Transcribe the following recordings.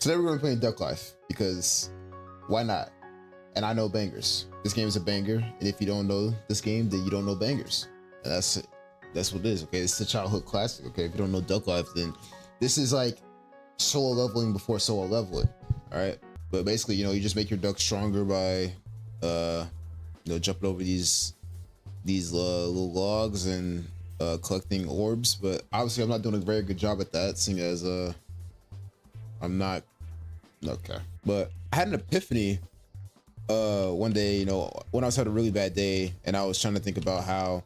Today we're gonna be playing Duck Life because why not? And I know bangers. This game is a banger, and if you don't know this game, then you don't know bangers. And that's what it is. Okay, it's a childhood classic. Okay, if you don't know Duck Life, then this is like solo leveling before solo leveling. All right, but basically, you just make your duck stronger by, jumping over these little logs and collecting orbs. But obviously, I'm not doing a very good job at that, seeing as I'm not. Okay, but I had an epiphany one day, when I was having a really bad day, and I was trying to think about how,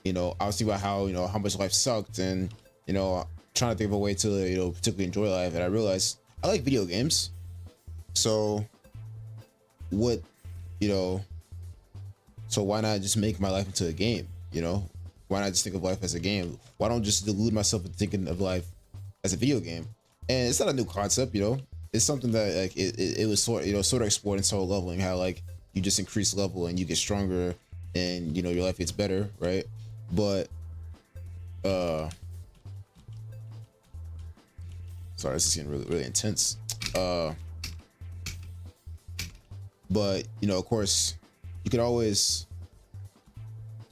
I was thinking about how much life sucked, and trying to think of a way to particularly enjoy life, and I realized I like video games. So what, so why not just make my life into a game? Why not just think of life as a game? Why don't just delude myself into thinking of life as a video game? And it's not a new concept, it's something that like it was sort of explored in solo leveling, how like you just increase level and you get stronger and your life gets better, right? But sorry, this is getting really, really intense. But of course you could always,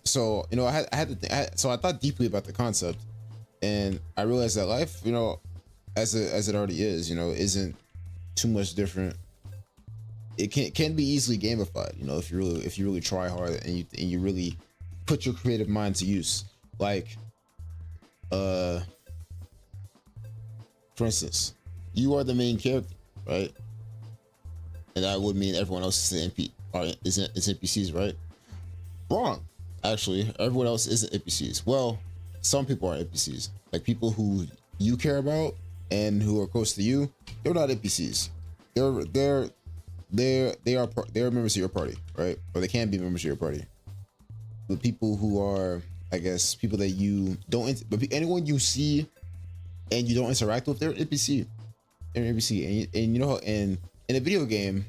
so I had to think, so I thought deeply about the concept, and I realized that life, as it already is, isn't too much different. It can be easily gamified, if you really try hard and you really put your creative mind to use. Like, for instance, you are the main character, right? And that would mean everyone else is NPCs, right? Wrong. Actually, everyone else isn't NPCs. Well, some people are NPCs, like people who you care about and who are close to you. They're not NPCs. They're members of your party, right? Or they can be members of your party. The people who are, I guess, people that you don't, but anyone you see and you don't interact with, they're NPC. They're NPC, and in a video game,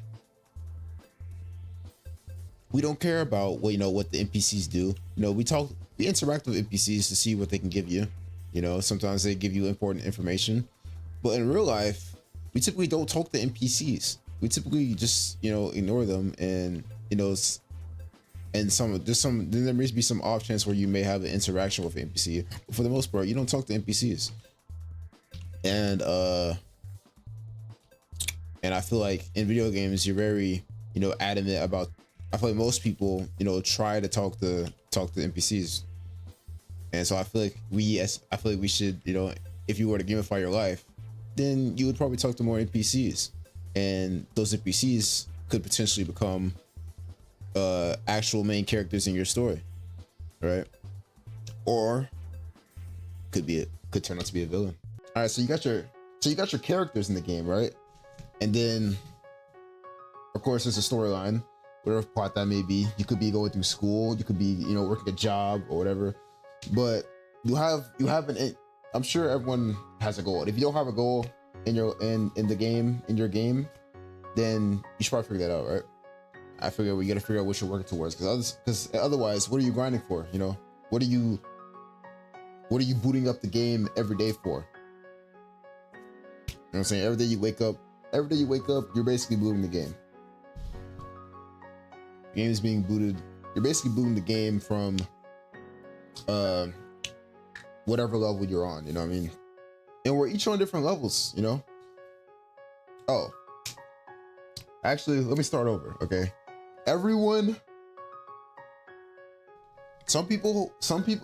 we don't care about what the NPCs do. We interact with NPCs to see what they can give you. Sometimes they give you important information, but in real life, we typically don't talk to NPCs. We typically just ignore them, and there may be some off chance where you may have an interaction with an NPC. But for the most part, you don't talk to NPCs. And I feel like in video games, you're very adamant about. I feel like most people try to talk to NPCs, and so I feel like we should, if you were to gamify your life, then you would probably talk to more NPCs, and those NPCs could potentially become actual main characters in your story, right? Or could turn out to be a villain. All right, so you got your characters in the game, right? And then of course there's a storyline, whatever plot that may be. You could be going through school, you could be working a job or whatever, but you have I'm sure everyone has a goal. And if you don't have a goal in your game, then you should probably figure that out, right? I figure we got to figure out what you're working towards, because otherwise, what are you grinding for? What are you booting up the game every day for? You know what I'm saying? Every day you wake up, you're basically booting the game. The game is being booted. You're basically booting the game from whatever level you're on, what I mean? And we're each on different levels, Oh, actually, let me start over, okay? Everyone, some people,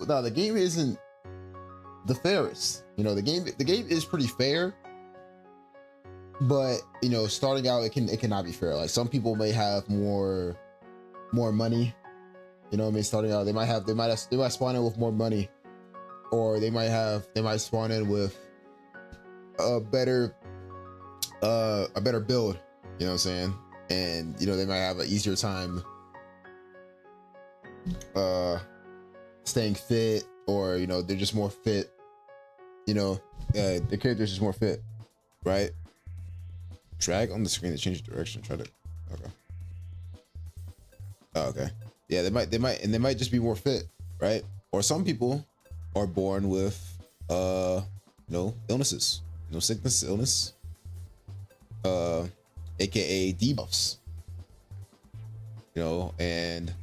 now the game isn't the fairest, the game is pretty fair, but starting out, it cannot be fair. Like, some people may have more money, starting out, they might spawn in with more money, or they might spawn in with a better build, what I'm saying? And they might have an easier time staying fit, or they're just more fit, the character's just more fit, right? Drag on the screen to change direction. Try to, okay. Oh, okay. Yeah, they might just be more fit, right? Or some people are born with illnesses, sickness, illness, uh, aka debuffs. And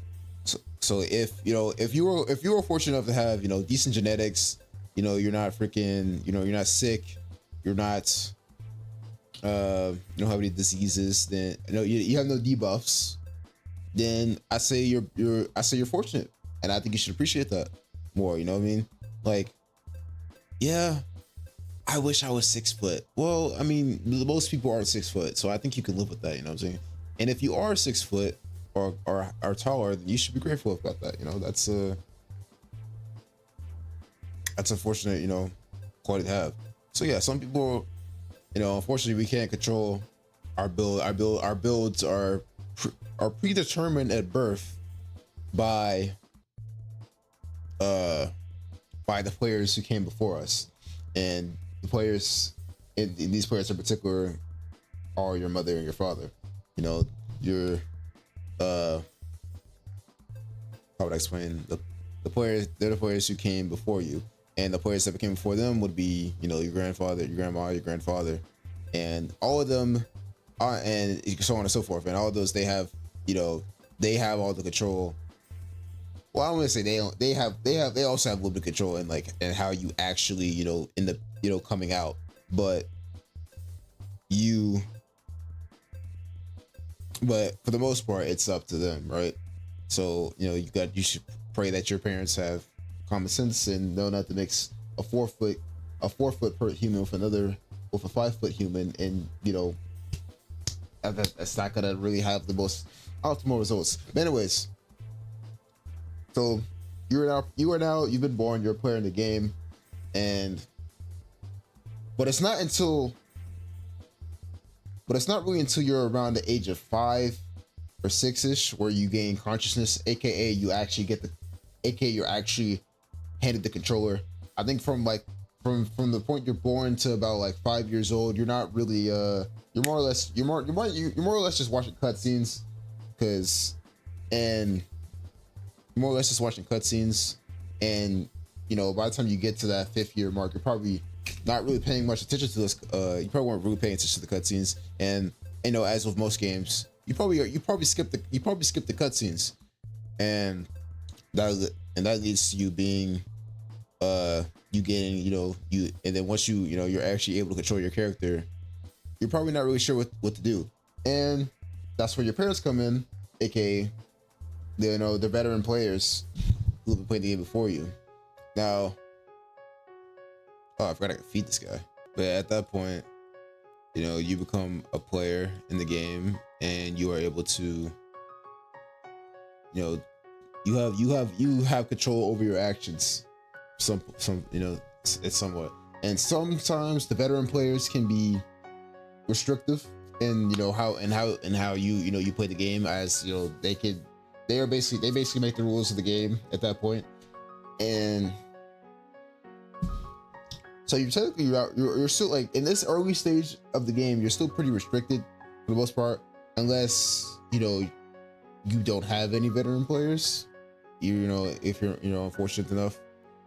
so if if you were fortunate enough to have decent genetics, you're not freaking, you're not sick, you're not you don't have any diseases, then you have no debuffs, then I say you're fortunate, and I think you should appreciate that more. You know what I mean? Like, yeah, I wish I was 6 foot. Well, I mean, most people aren't 6 foot, so I think you can live with that. You know what I'm saying? And if you are 6 foot or taller, then you should be grateful about that. That's a fortunate quality to have. So yeah, some people, unfortunately, we can't control our build. Our builds are predetermined at birth by the players who came before us, and the players in these players in particular are your mother and your father. Your how would I explain, the players? They're the players who came before you, and the players that came before them would be your grandfather, your grandma, your grandfather, and all of them are, and so on and so forth. And all of those, they have they have all the control. Well, I don't want to say they don't. They also have a little bit of control in and how you actually end up coming out, but for the most part, it's up to them, right? So you should pray that your parents have common sense and know not to mix a 4 foot per human with a 5 foot human, and that's not gonna really have the most optimal results. But anyways, so you've been born, you're a player in the game, but it's not really until you're around the age of 5 or 6ish where you gain consciousness, aka you're actually handed the controller. I think from the point you're born to about 5 years old, you're not really you're more or less just watching cutscenes, and by the time you get to that 5th year mark, you're probably not really paying much attention to this. You probably weren't really paying attention to the cutscenes, and as with most games, you probably skip the cutscenes, and that leads to you being you getting and then once you're actually able to control your character, you're probably not really sure what to do, and that's where your parents come in, aka the veteran players who have been playing the game before you. Now, I forgot I could feed this guy. But at that point, you become a player in the game, and you are able to, you have control over your actions. It's somewhat, and sometimes the veteran players can be restrictive in how you play the game, as they basically make the rules of the game at that point. And so you're still in this early stage of the game, you're still pretty restricted for the most part, unless you don't have any veteran players. If you're unfortunate enough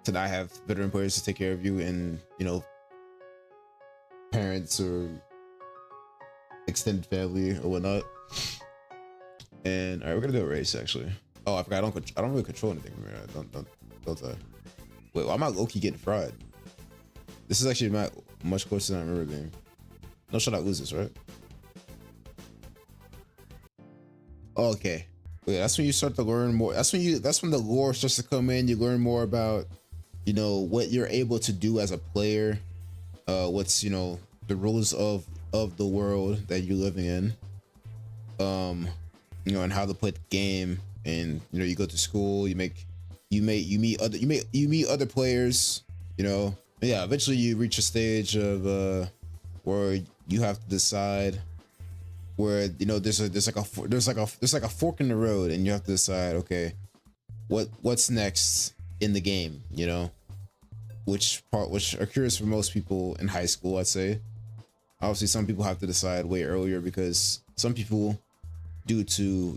to not have veteran players to take care of you, and parents or extended family or whatnot. And all right, we're gonna do a race actually. Oh, I forgot. I don't really control anything. Don't I? Wait, well, I'm not low-key getting fried. This is actually much closer than I remember being. No shot I lose this, right? Okay. Wait, that's when you start to learn more. That's when the lore starts to come in. You learn more about, what you're able to do as a player. What's, the rules of the world that you're living in. And how to play the game. And, you go to school, you meet other players, Yeah, eventually you reach a stage of where you have to decide where there's like a fork in the road, and you have to decide, okay, what's next in the game, which occurs for most people in high school, I'd say. Obviously, some people have to decide way earlier, because some people, due to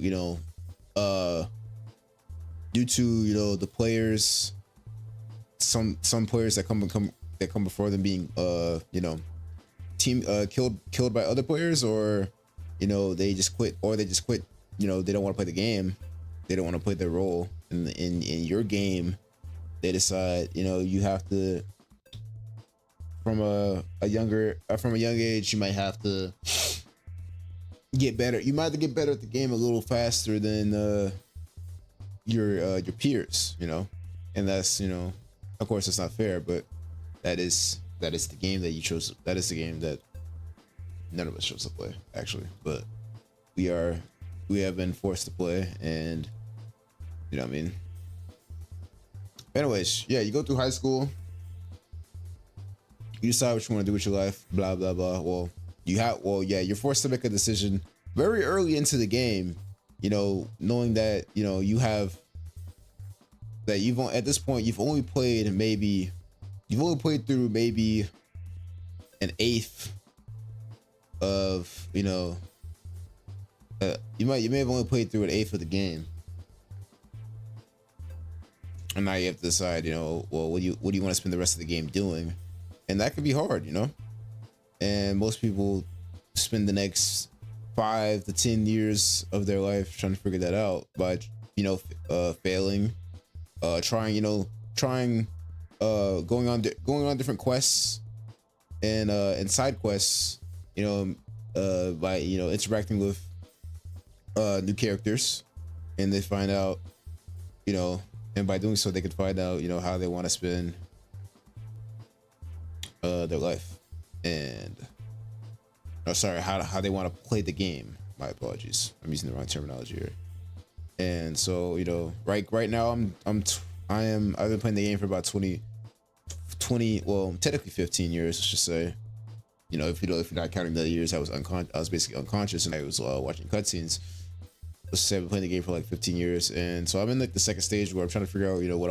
the players, some players that come before them being killed by other players, or they just quit, they don't want to play the game, they don't want to play their role in your game. They decide you have to, from a young age, you might have to get better. You might have to get better at the game a little faster than your peers, and that's of course it's not fair, but that is the game that you chose. That is the game that none of us chose to play, actually, but we have been forced to play, and you know what I mean. Anyways, yeah, you go through high school, you decide what you want to do with your life, blah blah blah. You're forced to make a decision very early into the game, knowing that at this point you've only played through maybe an eighth of you may have only played through an eighth of the game, and now you have to decide what do you want to spend the rest of the game doing, and that can be hard, and most people spend the next 5 to 10 years of their life trying to figure that out by failing, trying going on different quests and side quests, by interacting with new characters, and they find out, and by doing so they can find out how they want to spend their life, and how they want to play the game. My apologies, I'm using the wrong terminology here. And so right now I've been playing the game for about 20, well, technically 15 years, let's just say. If you're not counting the years I was basically unconscious and I was watching cutscenes. Let's just say I've been playing the game for like 15 years, and so I'm in like the second stage where I'm trying to figure out what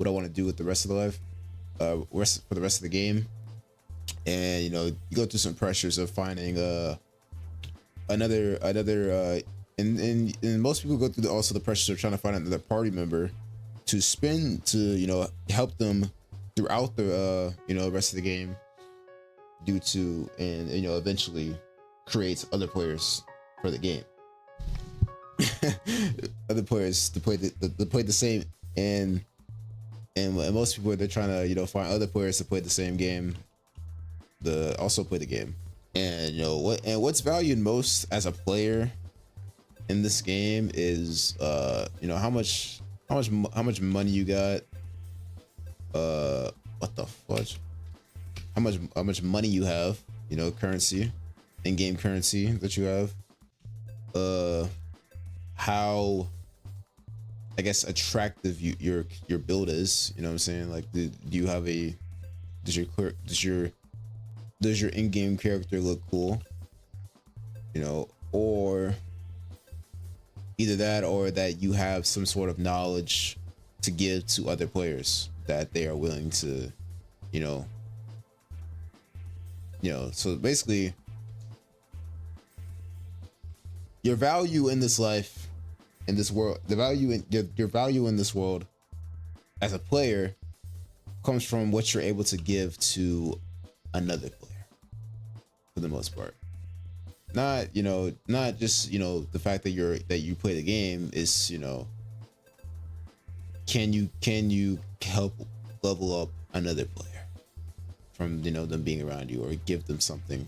I want to do with the rest of the life, for the rest of the game. And you go through some pressures of finding another and most people go through also the pressures of trying to find another party member to help them throughout the rest of the game, and eventually creates other players for the game. Other players to play the same, and most people, they're trying to find other players to play the same game, also play the game. And what's valued most as a player in this game is how much money you got, what the fudge, how much money you have, currency, in-game currency that you have, how, I guess, attractive your build is. You know what I'm saying? Like, do you have does your in-game character look cool? Or either that, or that you have some sort of knowledge to give to other players that they are willing to, so basically your value in this life, in this world, your value in this world as a player comes from what you're able to give to another player, for the most part. Not just the fact that you play the game is, can you help level up another player from them being around you, or give them something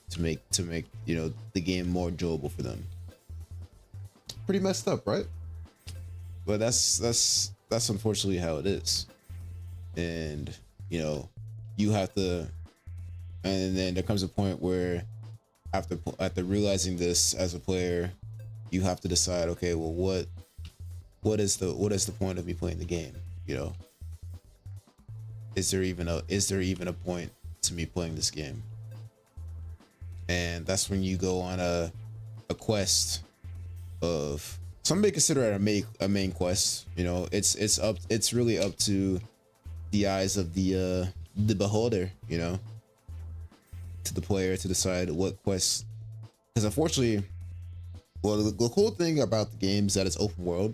to make the game more enjoyable for them. Pretty messed up, right? But that's unfortunately how it is. And you have to, and then there comes a point where after realizing this as a player, you have to decide, okay, well, what is the point of me playing the game? Is there even a point to me playing this game? And that's when you go on a quest of, some may consider it a main quest. It's really up to the eyes of the beholder, to the player to decide what quests. Because unfortunately, well, the cool thing about the game is that it's open world,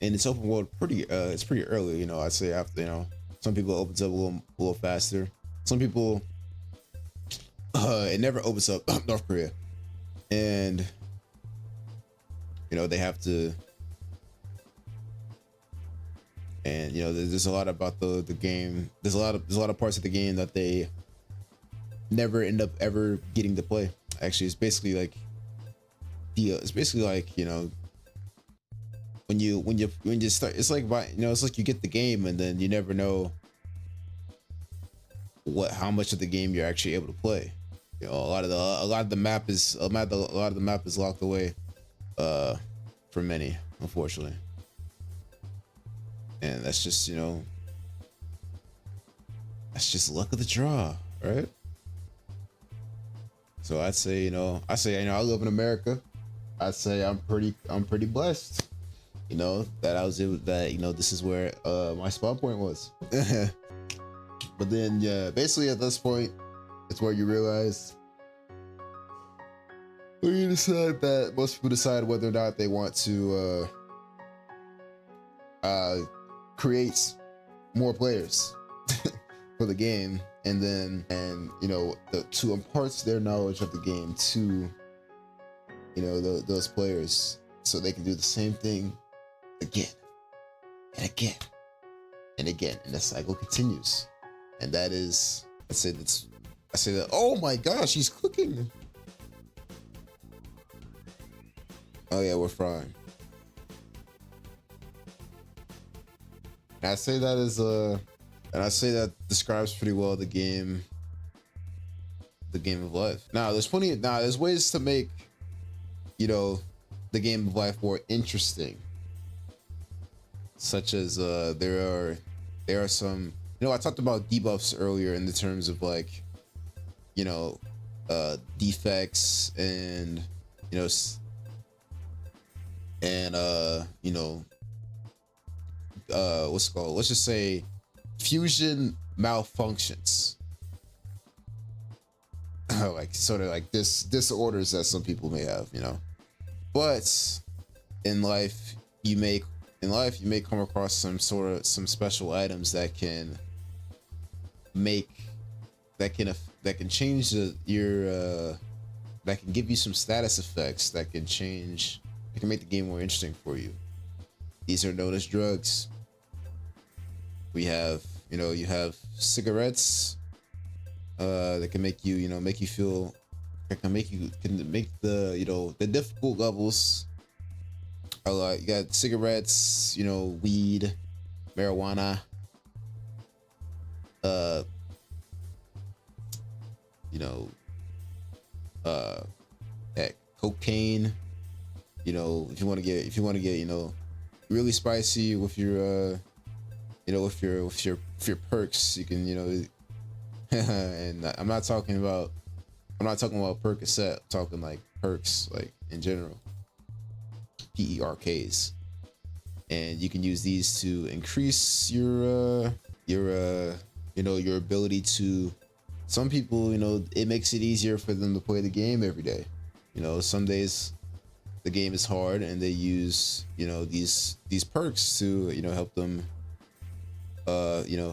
and it's open world it's pretty early. I'd say after some people it opens up a little faster. Some people it never opens up North Korea, and they have to. And there's a lot about the game. There's a lot of parts of the game that they never end up ever getting to play. Actually, it's basically like when you start, it's like it's like you get the game and then you never know how much of the game you're actually able to play. A lot of the map is locked away for many, unfortunately. And that's just that's just luck of the draw, right? So I'd say I live in America. I'd say I'm pretty blessed. That I was able, that this is where my spawn point was. But then basically at this point, it's where you realize, where you decide that most people decide whether or not they want to create more players for the game, and to impart their knowledge of the game to those players, so they can do the same thing again and again and again, and the cycle continues. And that is, I say that, oh my gosh, he's cooking. Oh yeah, we're frying. And I say that describes pretty well the game of life. Now there's ways to make the game of life more interesting, such as there are some, I talked about debuffs earlier in the terms of like defects and what's it called, let's just say fusion malfunctions. Like sort of like disorders that some people may have, but in life you may come across some special items that can change that can give you some status effects that can make the game more interesting for you. These are known as drugs. We have, you have cigarettes that can make you, feel, can make the difficult levels. You got cigarettes, weed, marijuana, heck, cocaine. If you want to get really spicy with your with your perks, you can and I'm not talking about Percocet. I'm talking like perks, like in general, PERKs, and you can use these to increase your ability to. Some people, it makes it easier for them to play the game every day. Some days the game is hard and they use these perks to help them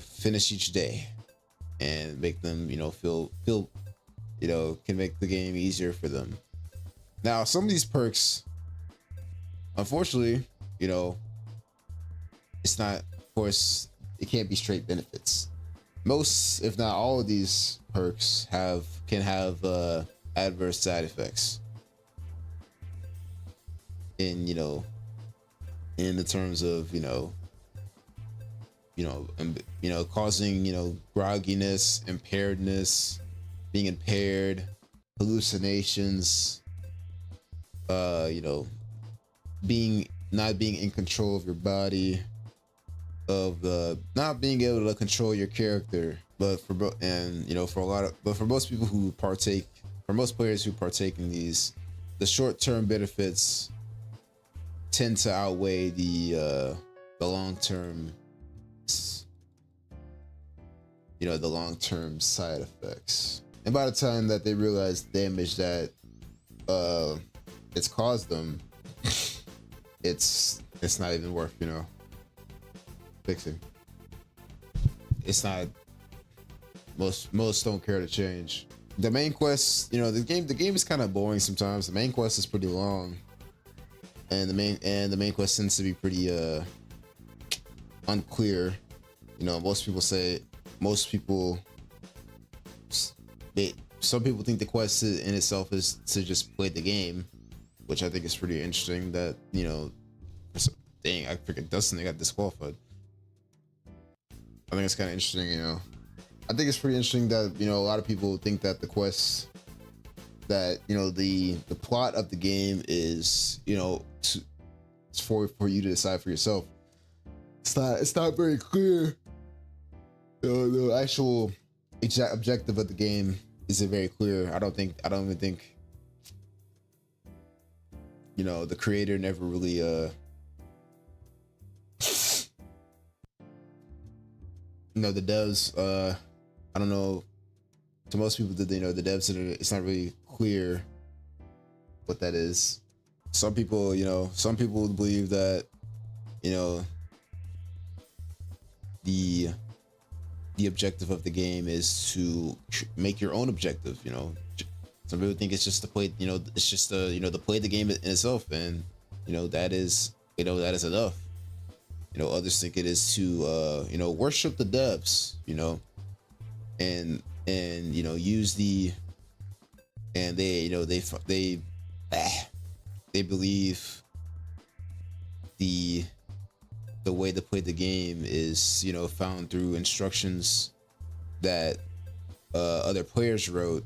finish each day and make them feel can make the game easier for them. Now some of these perks, unfortunately, it's not, of course, it can't be straight benefits. Most, if not all, of these perks can have adverse side effects in the terms of causing grogginess, impairedness, being impaired, hallucinations, not being in control of your body, of not being able to control your character. But for most people who partake, for most players who partake in these, the short-term benefits tend to outweigh the long-term the long-term side effects. And by the time that they realize the damage that it's caused them, it's not even worth fixing. It's not. Most don't care to change. the main quest, you know, the game is kind of boring sometimes. The main quest is pretty long, and the main quest tends to be pretty unclear. You know, most people they some people think the quest in itself is to just play the game, which I think is pretty interesting. That, you know, dang, I forget Dustin, they got disqualified. I think it's kind of interesting, you know. I think it's pretty interesting that, you know, a lot of people think that the quest, that, you know, the plot of the game is, you know, it's for you to decide for yourself. It's not very clear. The actual exact objective of the game isn't very clear. I don't even think, you know, the creator never really you know, the devs, I don't know, to most people that, you know, the devs, it's not really clear what that is. Some people believe that, you know, the objective of the game is to make your own objective. You know, some people think it's just to play, you know, it's just you know, to play the game in itself, and, you know, that is enough. You know, others think it is to you know, worship the devs, you know, and you know, use the, and they, you know, they believe the way to play the game is, you know, found through instructions that other players wrote,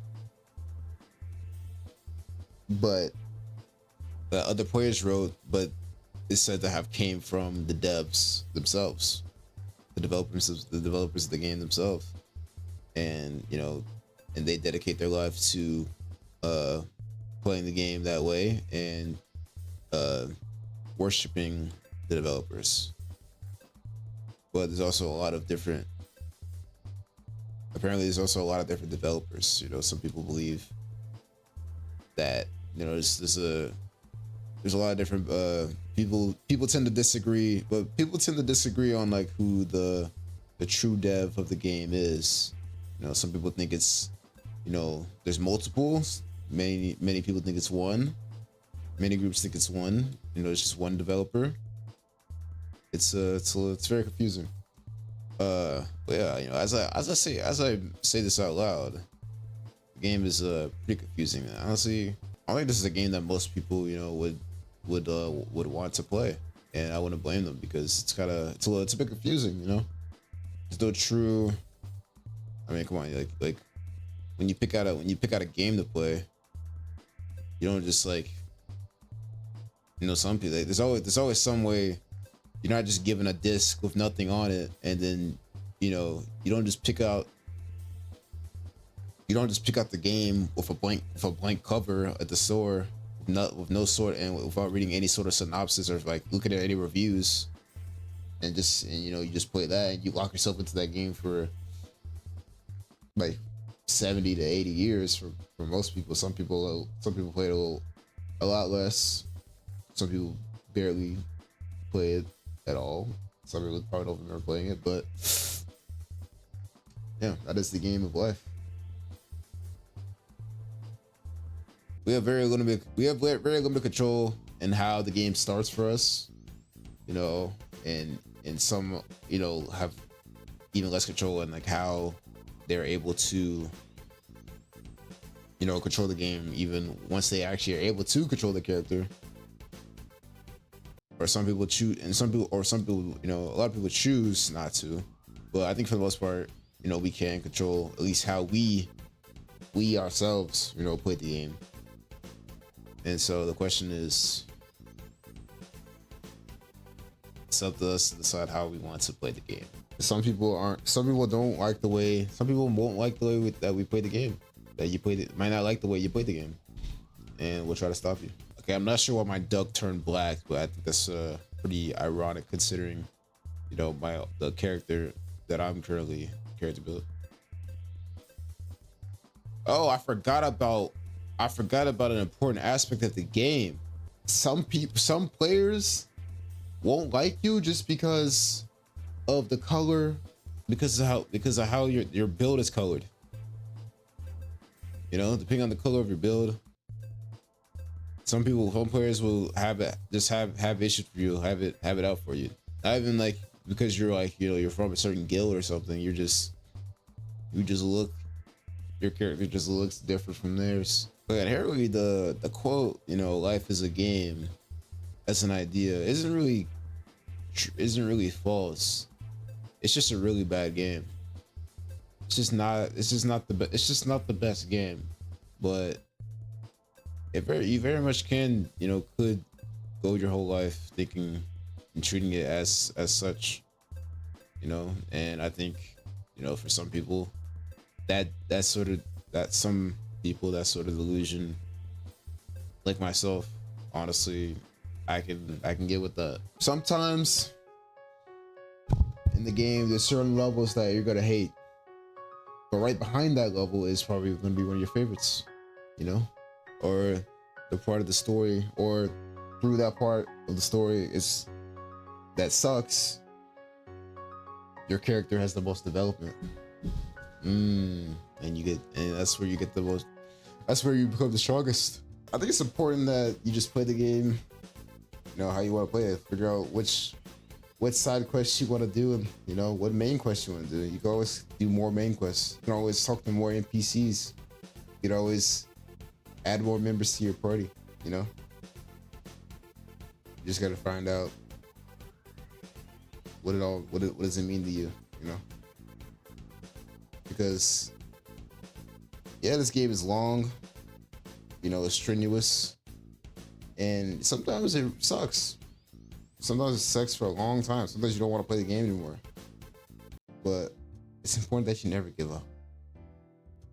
but it's said to have came from the devs themselves, the developers of the game themselves, and, you know, and they dedicate their life to playing the game that way, and worshiping the developers. But there's also a lot of different developers. You know, some people believe that, you know, there's a lot of different people tend to disagree, but people tend to disagree on, like, who the true dev of the game is. You know, some people think it's, you know, there's multiples. Many people think it's one. Many groups think it's one. You know, it's just one developer. It's very confusing. But yeah, you know, as I say this out loud, the game is pretty confusing. Honestly, I think this is a game that most people, you know, would want to play, and I wouldn't blame them, because it's a bit confusing. You know, there's no true. I mean, come on, like when you pick out a game to play, you don't just, like, you know, some people, there's always some way. You're not just given a disc with nothing on it, and then, you know, you don't just pick out the game with a blank cover at the store, with no sort, and without reading any sort of synopsis or, like, looking at any reviews, and you know, you just play that, and you lock yourself into that game for like 70 to 80 years for most people. Some people play it a lot less. Some people barely play it at all. Some people probably don't remember playing it, but yeah, that is the game of life. We have very limited control in how the game starts for us, you know, and some, you know, have even less control in, like, how they're able to, you know, control the game, even once they actually are able to control the character. Or some people choose, and some people, you know, a lot of people choose not to. But I think for the most part, you know, we can control at least how we ourselves, you know, play the game. And so the question is, it's up to us to decide how we want to play the game. Some people won't like the way that we play the game. That you might not like the way you play the game, and we'll try to stop you. Okay, I'm not sure why my duck turned black, but I think that's pretty ironic considering, you know, the character that I'm currently character build. Oh, I forgot about an important aspect of the game. Some players won't like you just because of the color, because of how your build is colored. You know, depending on the color of your build. Some players will have it, just have issues for you, have it out for you. Not even like because you're like, you know, you're from a certain guild or something. You just look, your character just looks different from theirs. But inherently, the quote, you know, life is a game. That's an idea. Isn't really false. It's just a really bad game. It's just not the best game. But you very much can, you know, could go your whole life thinking and treating it as such, you know. And I think, you know, for some people that's sort of delusion, like myself, honestly, I can get with that. Sometimes in the game there's certain levels that you're gonna hate, but right behind that level is probably gonna be one of your favorites, you know, or the part of the story, or through that part of the story is that sucks, your character has the most development. And that's where you get the most, that's where you become the strongest. I think it's important that you just play the game, you know, how you want to play it, figure out which side quests you want to do, and you know what main quest you want to do. You can always do more main quests, you can always talk to more NPCs, you can always add more members to your party, you know. You just got to find out what does it mean to you, you know. Because yeah, this game is long, you know, it's strenuous, and sometimes it sucks. Sometimes it sucks for a long time. Sometimes you don't want to play the game anymore. But it's important that you never give up,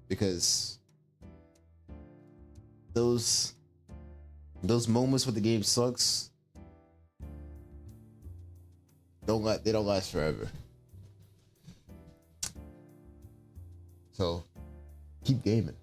because those moments where the game sucks, they don't last forever. So keep gaming.